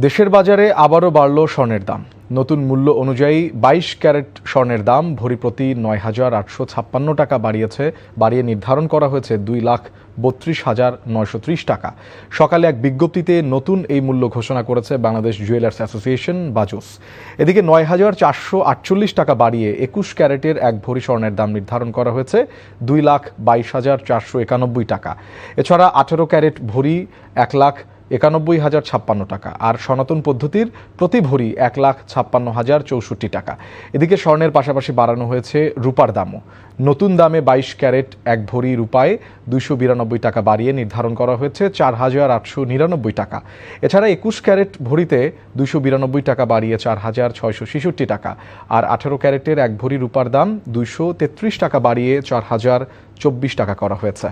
দেশের বাজারে আবারও বাড়ল স্বর্ণের দাম। নতুন মূল্য অনুযায়ী 22 ক্যারেট স্বর্ণের দাম ভরি প্রতি ৯,৮৫৬ টাকা বাড়িয়ে নির্ধারণ করা হয়েছে ২,৩২,৯৩০ টাকা। সকালে এক বিজ্ঞপ্তিতে নতুন এই মূল্য ঘোষণা করেছে বাংলাদেশ জুয়েলার্স অ্যাসোসিয়েশন বাজুস। এদিকে ৯,৪৪৮ টাকা বাড়িয়ে ২১ ক্যারেটের এক ভরি স্বর্ণের দাম নির্ধারণ করা হয়েছে ২,২২,৪৯১ টাকা। এছাড়া ১৮ ক্যারেট ভরি ১,৯১,০৫৬ টাকা আর সনাতন পদ্ধতির প্রতি ভরি ১,৫৬,০৬৪ টাকা। এদিকে স্বর্ণের পাশাপাশি বাড়ানো হয়েছে রূপার দামও। নতুন দামে ২২ ক্যারেট এক ভরি রূপায় ২৯২ টাকা বাড়িয়ে নির্ধারণ করা হয়েছে ৪,৮৯৯ টাকা। এছাড়া ২১ ক্যারেট ভরিতে ২৯২ টাকা বাড়িয়ে ৪,৬৬৬ টাকা আর ১৮ ক্যারেটের এক ভরি রূপার দাম ২৩৩ টাকা বাড়িয়ে ৪,০২৪ টাকা করা হয়েছে।